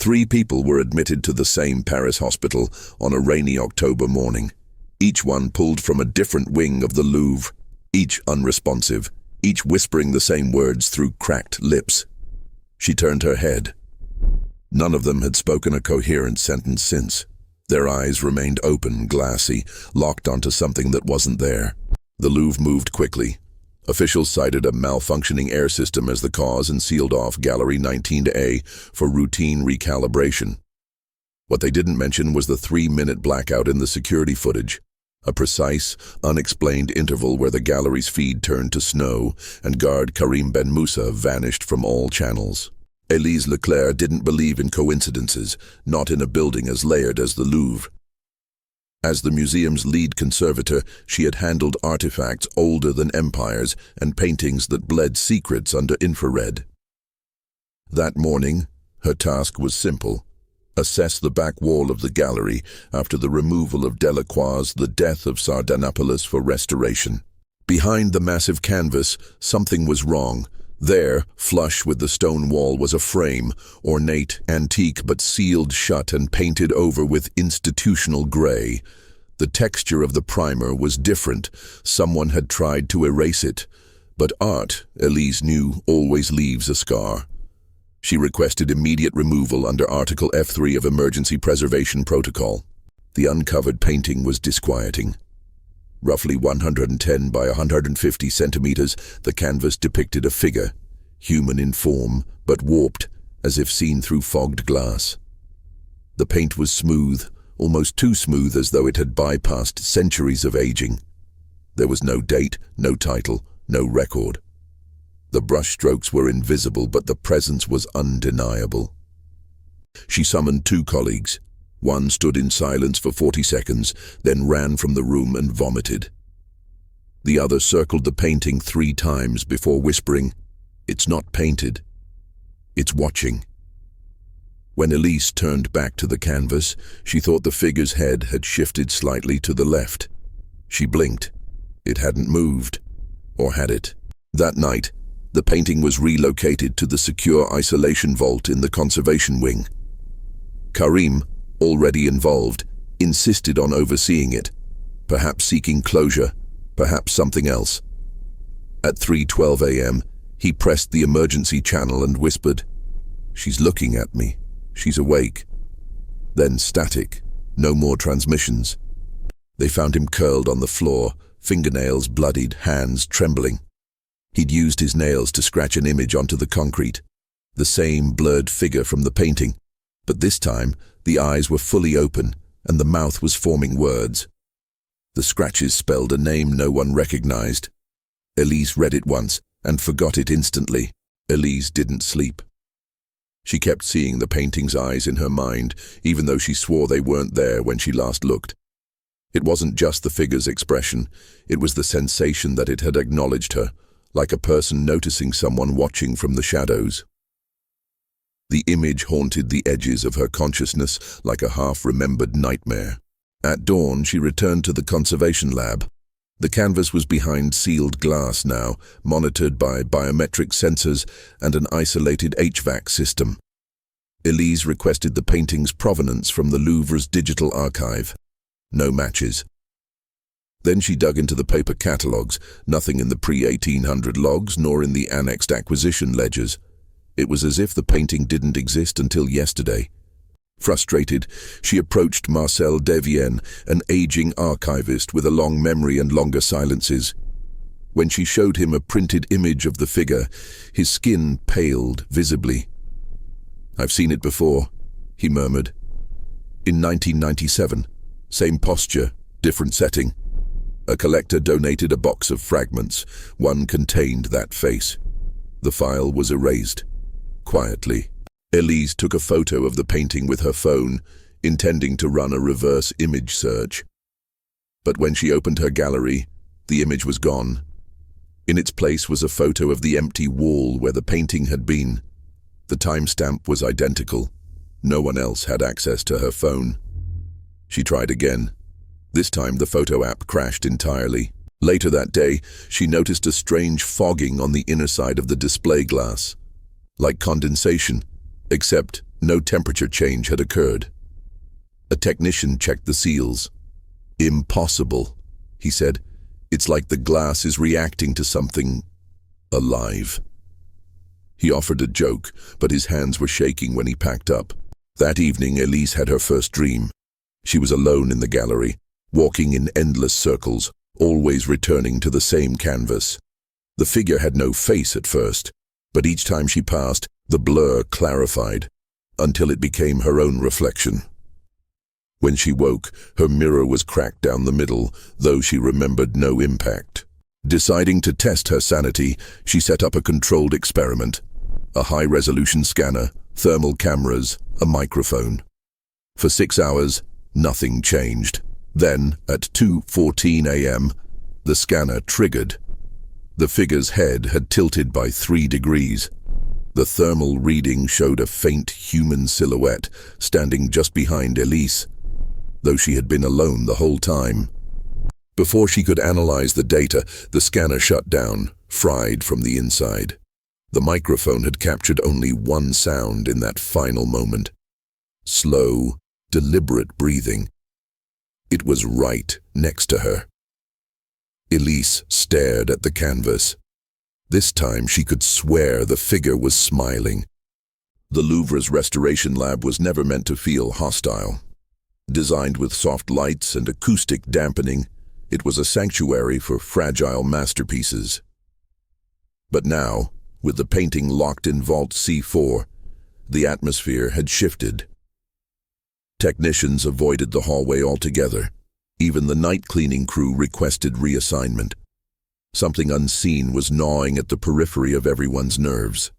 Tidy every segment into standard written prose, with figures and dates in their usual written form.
3 people were admitted to the same Paris hospital on a rainy October morning. Each one pulled from a different wing of the Louvre, each unresponsive, each whispering the same words through cracked lips. She turned her head. None of them had spoken a coherent sentence since. Their eyes remained open, glassy, locked onto something that wasn't there. The Louvre moved quickly. Officials cited a malfunctioning air system as the cause and sealed off Gallery 19A for routine recalibration. What they didn't mention was the 3-minute blackout in the security footage, a precise, unexplained interval where the gallery's feed turned to snow and guard Karim Ben Moussa vanished from all channels. Élise Leclerc didn't believe in coincidences, not in a building as layered as the Louvre. As the museum's lead conservator, she had handled artifacts older than empires and paintings that bled secrets under infrared. That morning, her task was simple: assess the back wall of the gallery after the removal of Delacroix' The Death of Sardanapalus for restoration. Behind the massive canvas, something was wrong. There, flush with the stone wall, was a frame, ornate, antique, but sealed shut and painted over with institutional gray. The texture of the primer was different. Someone had tried to erase it. But art, Élise knew, always leaves a scar. She requested immediate removal under Article F3 of Emergency Preservation Protocol. The uncovered painting was disquieting. Roughly 110 by 150 centimeters, the canvas depicted a figure, human in form, but warped, as if seen through fogged glass. The paint was smooth, almost too smooth, as though it had bypassed centuries of aging. There was no date, no title, no record. The brushstrokes were invisible, but the presence was undeniable. She summoned 2 colleagues. One stood in silence for 40 seconds, then ran from the room and vomited. The other circled the painting 3 times before whispering, "It's not painted. It's watching." When Élise turned back to the canvas, she thought the figure's head had shifted slightly to the left. She blinked. It hadn't moved. Or had it? That night, the painting was relocated to the secure isolation vault in the conservation wing. Karim, already involved, insisted on overseeing it, perhaps seeking closure, perhaps something else. At 3:12 a.m., he pressed the emergency channel and whispered, "She's looking at me. She's awake." Then static, no more transmissions. They found him curled on the floor, fingernails bloodied, hands trembling. He'd used his nails to scratch an image onto the concrete, the same blurred figure from the painting, but this time the eyes were fully open and the mouth was forming words. The scratches spelled a name no one recognized. Élise read it once and forgot it instantly. Élise didn't sleep. She kept seeing the painting's eyes in her mind, even though she swore they weren't there when she last looked. It wasn't just the figure's expression, it was the sensation that it had acknowledged her, like a person noticing someone watching from the shadows. The image haunted the edges of her consciousness like a half-remembered nightmare. At dawn, she returned to the conservation lab. The canvas was behind sealed glass now, monitored by biometric sensors and an isolated HVAC system. Élise requested the painting's provenance from the Louvre's digital archive. No matches. Then she dug into the paper catalogues, nothing in the pre-1800 logs nor in the annexed acquisition ledgers. It was as if the painting didn't exist until yesterday. Frustrated, she approached Marcel Devienne, an aging archivist with a long memory and longer silences. When she showed him a printed image of the figure, his skin paled visibly. "I've seen it before," he murmured. "In 1997, same posture, different setting. A collector donated a box of fragments. One contained that face. The file was erased. Quietly, Élise took a photo of the painting with her phone, intending to run a reverse image search. But when she opened her gallery, the image was gone. In its place was a photo of the empty wall where the painting had been. The timestamp was identical. No one else had access to her phone. She tried again. This time the photo app crashed entirely. Later that day, she noticed a strange fogging on the inner side of the display glass. Like condensation, except No temperature change had occurred. A technician checked the seals. "Impossible," he said. "It's like the glass is reacting to something alive." He offered a joke, but his hands were shaking when he packed up. That evening, Élise had her first dream. She was alone in the gallery, walking in endless circles, always returning to the same canvas. The figure had no face at first, but each time she passed, the blur clarified, until it became her own reflection. When she woke, her mirror was cracked down the middle, though she remembered no impact. Deciding to test her sanity, she set up a controlled experiment. A high-resolution scanner, thermal cameras, a microphone. For 6 hours, nothing changed. Then, at 2:14 a.m., the scanner triggered. The figure's head had tilted by 3 degrees. The thermal reading showed a faint human silhouette standing just behind Élise, though she had been alone the whole time. Before she could analyze the data, the scanner shut down, fried from the inside. The microphone had captured only one sound in that final moment. Slow, deliberate breathing. It was right next to her. Élise stared at the canvas. This time she could swear the figure was smiling. The Louvre's restoration lab was never meant to feel hostile. Designed with soft lights and acoustic dampening, it was a sanctuary for fragile masterpieces. But now, with the painting locked in Vault C4, the atmosphere had shifted. Technicians avoided the hallway altogether. Even the night cleaning crew requested reassignment. Something unseen was gnawing at the periphery of everyone's nerves.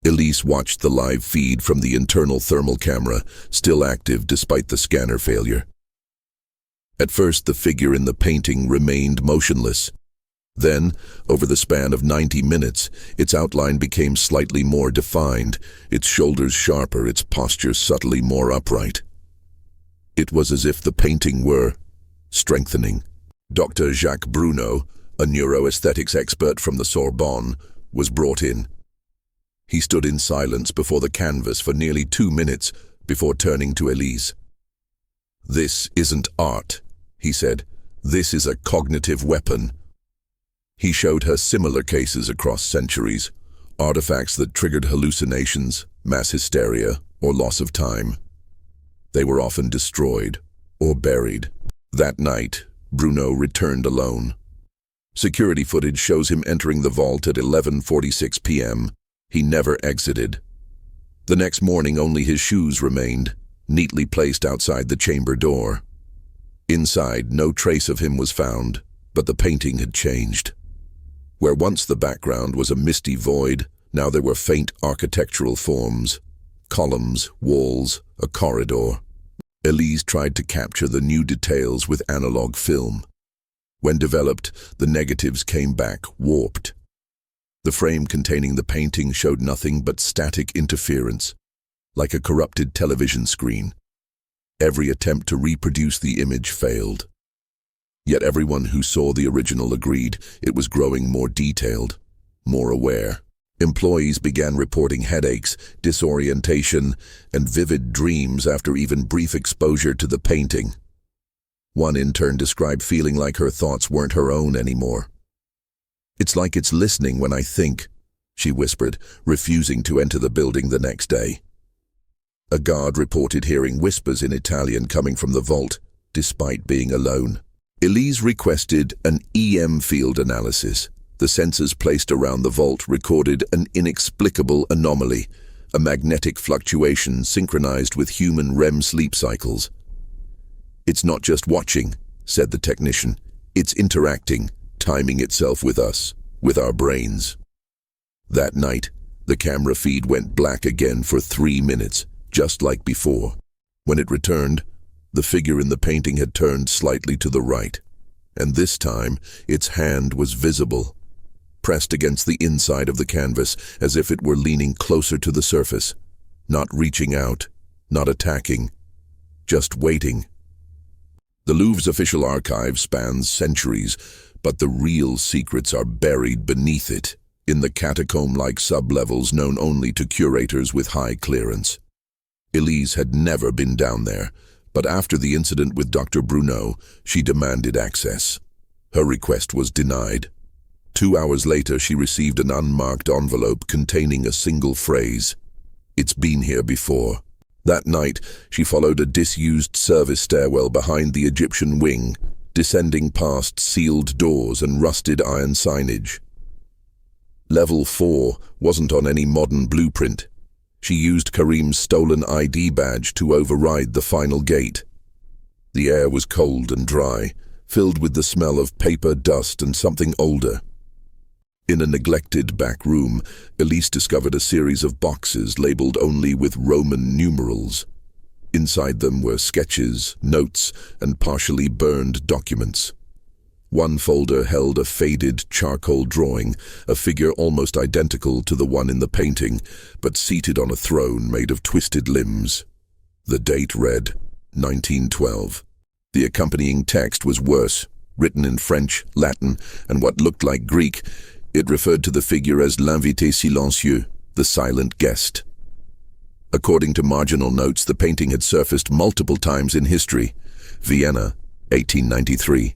Élise watched the live feed from the internal thermal camera, still active despite the scanner failure. At first, the figure in the painting remained motionless. Then, over the span of 90 minutes, its outline became slightly more defined, its shoulders sharper, its posture subtly more upright. It was as if the painting were strengthening. Dr. Jacques Bruno, a neuroaesthetics expert from the Sorbonne, was brought in. He stood in silence before the canvas for nearly 2 minutes before turning to Élise. "This isn't art," he said. "This is a cognitive weapon." He showed her similar cases across centuries, artifacts that triggered hallucinations, mass hysteria, or loss of time. They were often destroyed or buried. That night, Bruno returned alone. Security footage shows him entering the vault at 11:46 p.m. He never exited. The next morning, only his shoes remained, neatly placed outside the chamber door. Inside, no trace of him was found, but the painting had changed. Where once the background was a misty void, now there were faint architectural forms, columns, walls, a corridor. Élise tried to capture the new details with analog film. When developed, the negatives came back warped. The frame containing the painting showed nothing but static interference, like a corrupted television screen. Every attempt to reproduce the image failed. Yet everyone who saw the original agreed it was growing more detailed, more aware. Employees began reporting headaches, disorientation, and vivid dreams after even brief exposure to the painting. One intern described feeling like her thoughts weren't her own anymore. "It's like it's listening when I think," she whispered, refusing to enter the building the next day. A guard reported hearing whispers in Italian coming from the vault, despite being alone. Élise requested an EM field analysis. The sensors placed around the vault recorded an inexplicable anomaly, a magnetic fluctuation synchronized with human REM sleep cycles. "It's not just watching," said the technician. "It's interacting, timing itself with us, with our brains." That night, the camera feed went black again for 3 minutes, just like before. When it returned, the figure in the painting had turned slightly to the right, and this time its hand was visible, pressed against the inside of the canvas as if it were leaning closer to the surface, not reaching out, not attacking, just waiting. The Louvre's official archive spans centuries, but the real secrets are buried beneath it, in the catacomb-like sublevels known only to curators with high clearance. Élise had never been down there, but after the incident with Dr. Bruneau, she demanded access. Her request was denied. 2 hours later, she received an unmarked envelope containing a single phrase: "It's been here before." That night, she followed a disused service stairwell behind the Egyptian wing, descending past sealed doors and rusted iron signage. Level 4 wasn't on any modern blueprint. She used Karim's stolen ID badge to override the final gate. The air was cold and dry, filled with the smell of paper, dust, and something older. In a neglected back room, Élise discovered a series of boxes labeled only with Roman numerals. Inside them were sketches, notes, and partially burned documents. One folder held a faded charcoal drawing, a figure almost identical to the one in the painting, but seated on a throne made of twisted limbs. The date read 1912. The accompanying text was worse, written in French, Latin, and what looked like Greek. It referred to the figure as l'invité silencieux, the silent guest. According to marginal notes, the painting had surfaced multiple times in history. Vienna, 1893.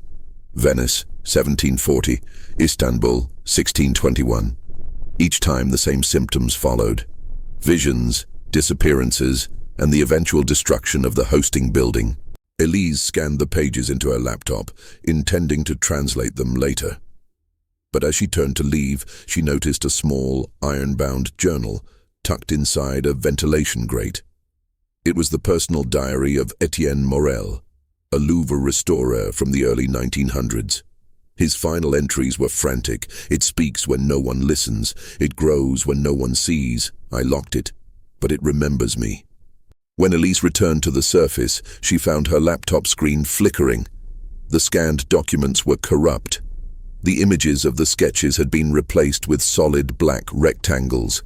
Venice, 1740. Istanbul, 1621. Each time the same symptoms followed: visions, disappearances, and the eventual destruction of the hosting building. Élise scanned the pages into her laptop, intending to translate them later. But as she turned to leave, she noticed a small, iron-bound journal tucked inside a ventilation grate. It was the personal diary of Etienne Morel, a Louvre restorer from the early 1900s. His final entries were frantic. "It speaks when no one listens. It grows when no one sees. I locked it, but it remembers me." When Élise returned to the surface, she found her laptop screen flickering. The scanned documents were corrupt. The images of the sketches had been replaced with solid black rectangles.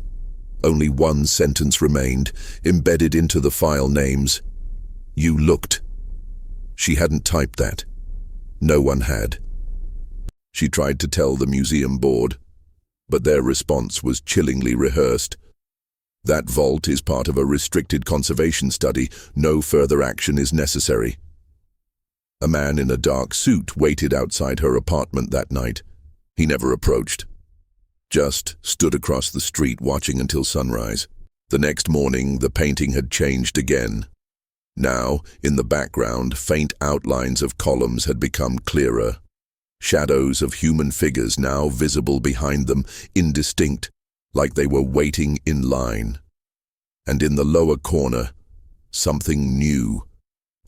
Only one sentence remained, embedded into the file names: "You looked." She hadn't typed that. No one had. She tried to tell the museum board, but their response was chillingly rehearsed. "That vault is part of a restricted conservation study. No further action is necessary." A man in a dark suit waited outside her apartment that night. He never approached. Just stood across the street watching until sunrise. The next morning, the painting had changed again. Now, in the background, faint outlines of columns had become clearer. Shadows of human figures now visible behind them, indistinct, like they were waiting in line. And in the lower corner, something new.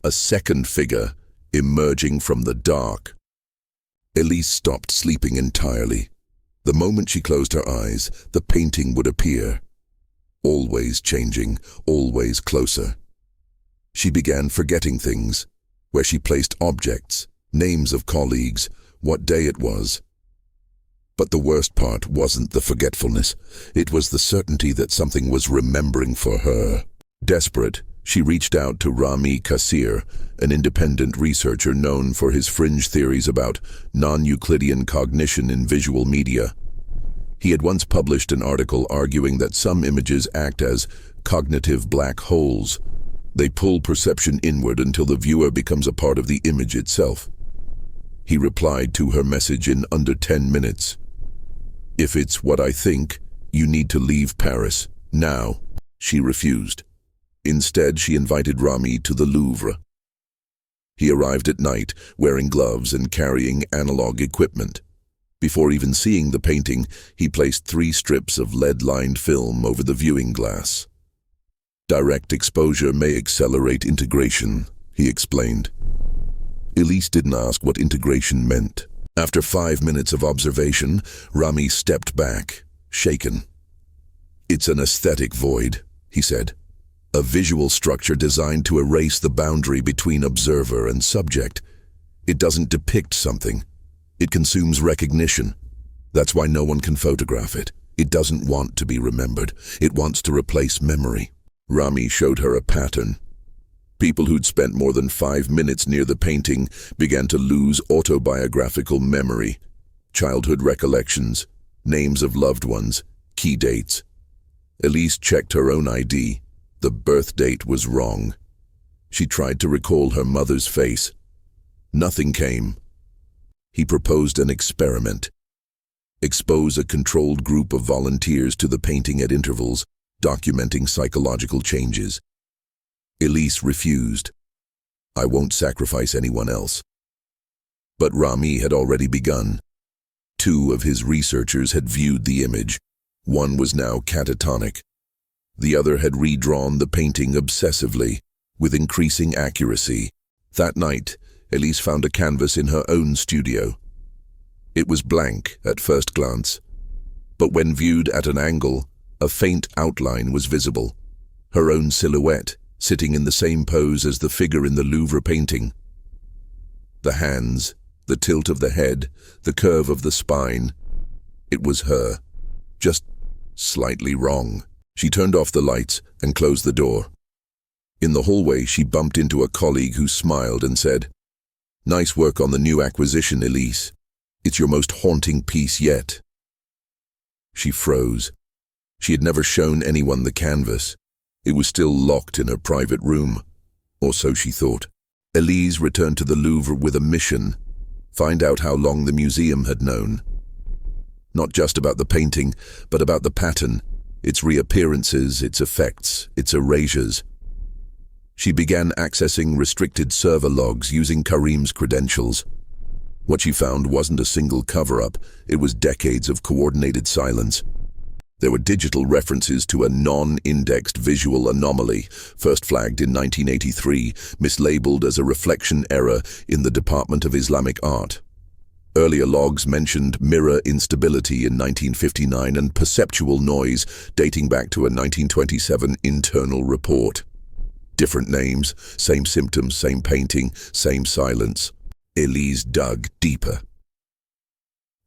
A second figure emerging from the dark. Élise stopped sleeping entirely. The moment she closed her eyes, the painting would appear. Always changing, always closer. She began forgetting things, where she placed objects, names of colleagues, what day it was. But the worst part wasn't the forgetfulness. It was the certainty that something was remembering for her. Desperate, she reached out to Rami Kassir, an independent researcher known for his fringe theories about non-Euclidean cognition in visual media. He had once published an article arguing that some images act as cognitive black holes. They pull perception inward until the viewer becomes a part of the image itself. He replied to her message in under 10 minutes. "If it's what I think, you need to leave Paris, now." She refused. Instead, she invited Rami to the Louvre. He arrived at night, wearing gloves and carrying analog equipment. Before even seeing the painting, he placed 3 strips of lead-lined film over the viewing glass. "Direct exposure may accelerate integration," he explained. Élise didn't ask what integration meant. After 5 minutes of observation, Rami stepped back, shaken. "It's an aesthetic void," he said. "A visual structure designed to erase the boundary between observer and subject. It doesn't depict something. It consumes recognition. That's why no one can photograph it. It doesn't want to be remembered. It wants to replace memory." Rami showed her a pattern. People who'd spent more than 5 minutes near the painting began to lose autobiographical memory, childhood recollections, names of loved ones, key dates. Élise checked her own ID. The birth date was wrong. She tried to recall her mother's face. Nothing came. He proposed an experiment. Expose a controlled group of volunteers to the painting at intervals, documenting psychological changes. Élise refused. "I won't sacrifice anyone else." But Rami had already begun. 2 of his researchers had viewed the image. One was now catatonic. The other had redrawn the painting obsessively, with increasing accuracy. That night, Élise found a canvas in her own studio. It was blank at first glance, but when viewed at an angle, a faint outline was visible. Her own silhouette, sitting in the same pose as the figure in the Louvre painting. The hands, the tilt of the head, the curve of the spine. It was her, just slightly wrong. She turned off the lights and closed the door. In the hallway, she bumped into a colleague who smiled and said, "Nice work on the new acquisition, Élise. It's your most haunting piece yet." She froze. She had never shown anyone the canvas. It was still locked in her private room, or so she thought. Élise returned to the Louvre with a mission: find out how long the museum had known. Not just about the painting, but about the pattern, its reappearances, its effects, its erasures. She began accessing restricted server logs using Karim's credentials. What she found wasn't a single cover-up, it was decades of coordinated silence. There were digital references to a non-indexed visual anomaly, first flagged in 1983, mislabeled as a reflection error in the Department of Islamic Art. Earlier logs mentioned mirror instability in 1959 and perceptual noise dating back to a 1927 internal report. Different names, same symptoms, same painting, same silence. Élise dug deeper.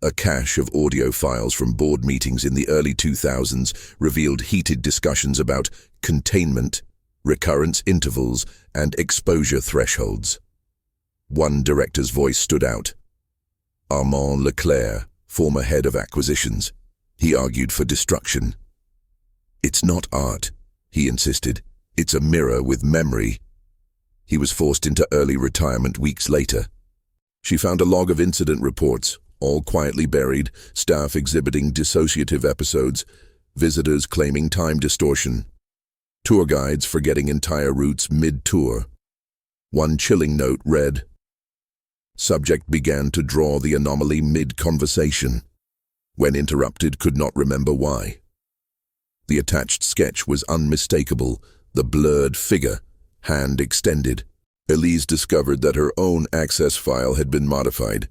A cache of audio files from board meetings in the early 2000s revealed heated discussions about containment, recurrence intervals, and exposure thresholds. One director's voice stood out. Élise Leclerc, former head of acquisitions. He argued for destruction. "It's not art," he insisted. "It's a mirror with memory." He was forced into early retirement weeks later. She found a log of incident reports, all quietly buried, staff exhibiting dissociative episodes, visitors claiming time distortion, tour guides forgetting entire routes mid-tour. One chilling note read, "Subject began to draw the anomaly mid-conversation. When interrupted, could not remember why." The attached sketch was unmistakable, the blurred figure, hand extended. Élise discovered that her own access file had been modified.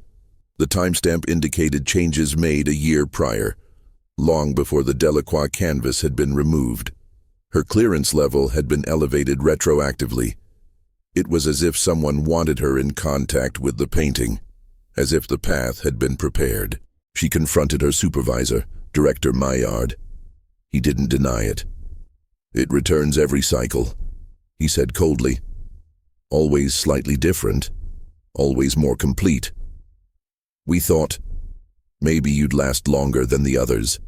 The timestamp indicated changes made a year prior, long before the Delacroix canvas had been removed. Her clearance level had been elevated retroactively. It was as if someone wanted her in contact with the painting, as if the path had been prepared. She confronted her supervisor, Director Maillard. He didn't deny it. "It returns every cycle," he said coldly. "Always slightly different, always more complete. We thought maybe you'd last longer than the others."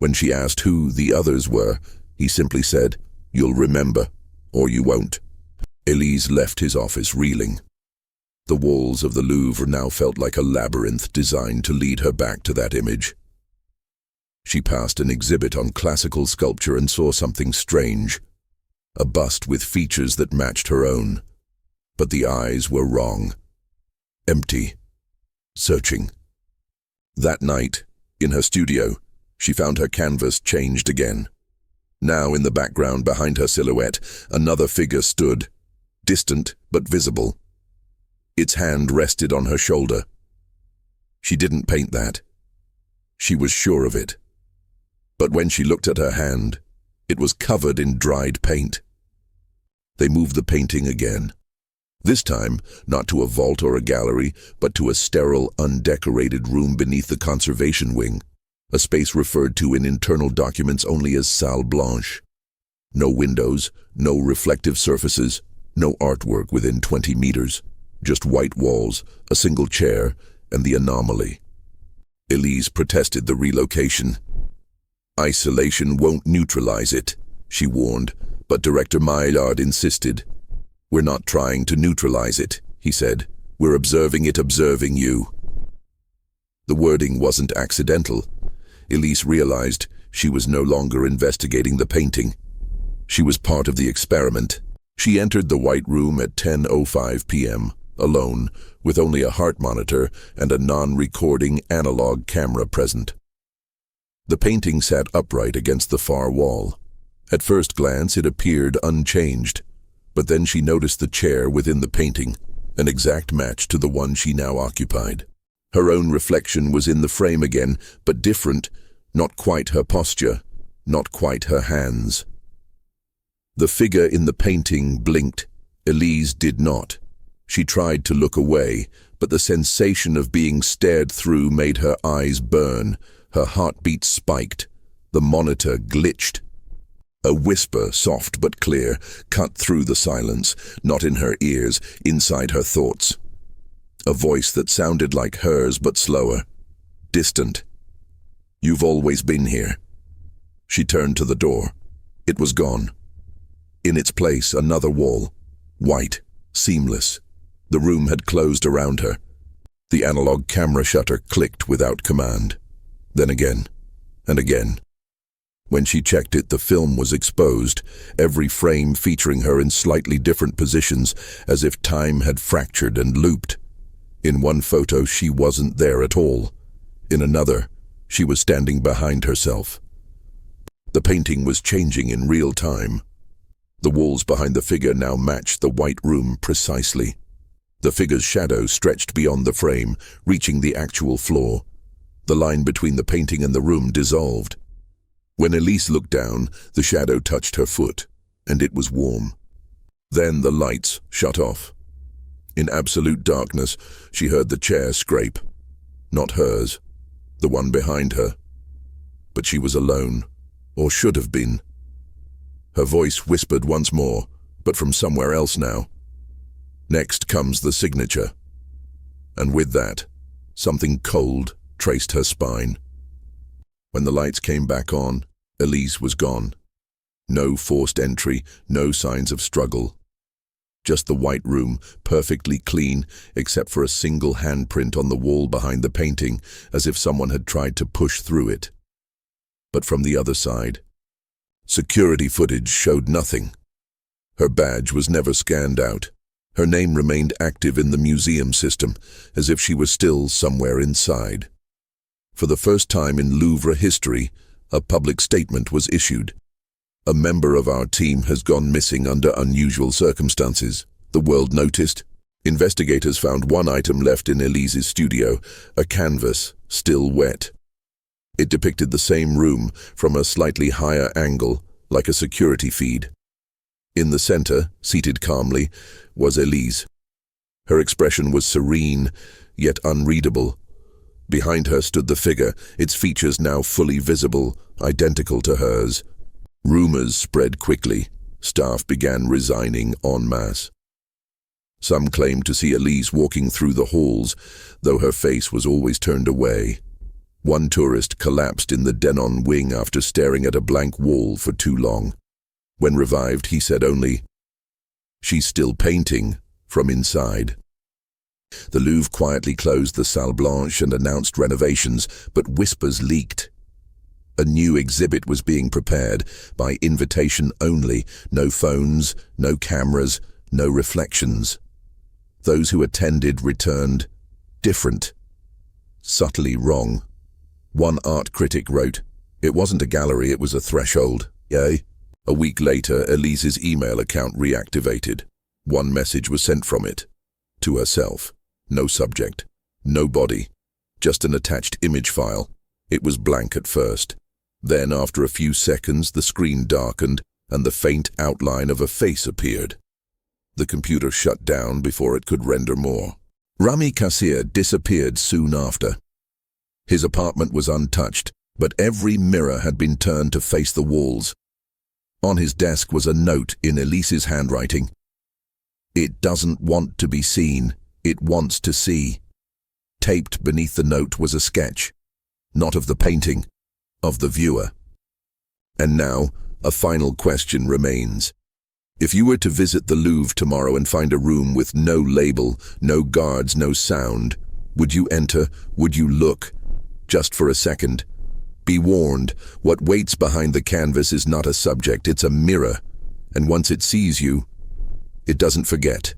When she asked who the others were, he simply said, "You'll remember, or you won't." Élise left his office reeling. The walls of the Louvre now felt like a labyrinth designed to lead her back to that image. She passed an exhibit on classical sculpture and saw something strange. A bust with features that matched her own. But the eyes were wrong. Empty. Searching. That night, in her studio, she found her canvas changed again. Now in the background behind her silhouette, another figure stood, distant but visible. Its hand rested on her shoulder. She didn't paint that. She was sure of it. But when she looked at her hand, it was covered in dried paint. They moved the painting again. This time, not to a vault or a gallery, but to a sterile, undecorated room beneath the conservation wing, a space referred to in internal documents only as salle blanche. No windows, no reflective surfaces, no artwork within 20 meters, just white walls, a single chair, and the anomaly. Élise protested the relocation. "Isolation won't neutralize it," she warned, But Director Maillard insisted. "We're not trying to neutralize it," he said. "We're observing it observing you." The wording wasn't accidental. Élise realized she was no longer investigating the painting. She was part of the experiment. She entered the White Room at 10:05 p.m., alone, with only a heart monitor and a non-recording analog camera present. The painting sat upright against the far wall. At first glance it appeared unchanged, but then she noticed the chair within the painting, an exact match to the one she now occupied. Her own reflection was in the frame again, but different, not quite her posture, not quite her hands. The figure in the painting blinked. Élise did not. She tried to look away, but the sensation of being stared through made her eyes burn. Her heartbeat spiked. The monitor glitched. A whisper, soft but clear, cut through the silence, not in her ears, inside her thoughts. A voice that sounded like hers but slower, distant. "You've always been here." She turned to the door. It was gone. In its place, another wall, white, seamless. The room had closed around her. The analog camera shutter clicked without command. Then again, and again. When she checked it, the film was exposed, every frame featuring her in slightly different positions, as if time had fractured and looped. In one photo, she wasn't there at all. In another, she was standing behind herself. The painting was changing in real time. The walls behind the figure now matched the White Room precisely. The figure's shadow stretched beyond the frame, reaching the actual floor. The line between the painting and the room dissolved. When Élise looked down, the shadow touched her foot, and it was warm. Then the lights shut off. In absolute darkness, she heard the chair scrape. Not hers, the one behind her. But she was alone, or should have been. Her voice whispered once more, but from somewhere else now. Next comes the signature. And with that, something cold traced her spine. When the lights came back on, Élise was gone. No forced entry, no signs of struggle. Just the White Room, perfectly clean, except for a single handprint on the wall behind the painting, as if someone had tried to push through it. But from the other side, security footage showed nothing. Her badge was never scanned out. Her name remained active in the museum system, as if she was still somewhere inside. For the first time in Louvre history, a public statement was issued. "A member of our team has gone missing under unusual circumstances," the world noticed. Investigators found one item left in Élise's studio, a canvas, still wet. It depicted the same room from a slightly higher angle, like a security feed. In the center, seated calmly, was Élise. Her expression was serene, yet unreadable. Behind her stood the figure, its features now fully visible, identical to hers. Rumors spread quickly. Staff began resigning en masse. Some claimed to see Élise walking through the halls, though her face was always turned away. One tourist collapsed in the Denon wing after staring at a blank wall for too long. When revived, he said only, "She's still painting," from inside. The Louvre quietly closed the Salle Blanche and announced renovations, but whispers leaked. A new exhibit was being prepared, by invitation only, no phones, no cameras, no reflections. Those who attended returned different, subtly wrong. One art critic wrote, "It wasn't a gallery, it was a threshold." Yay. A week later, Élise's email account reactivated. One message was sent from it. To herself. No subject. No body. Just an attached image file. It was blank at first. Then, after a few seconds, the screen darkened and the faint outline of a face appeared. The computer shut down before it could render more. Rami Kassir disappeared soon after. His apartment was untouched, but every mirror had been turned to face the walls. On his desk was a note in Élise's handwriting. "It doesn't want to be seen, it wants to see." Taped beneath the note was a sketch, not of the painting, of the viewer. And now, a final question remains. If you were to visit the Louvre tomorrow and find a room with no label, no guards, no sound, would you enter? Would you look? Just for a second. Be warned, what waits behind the canvas is not a subject, it's a mirror. And once it sees you, it doesn't forget.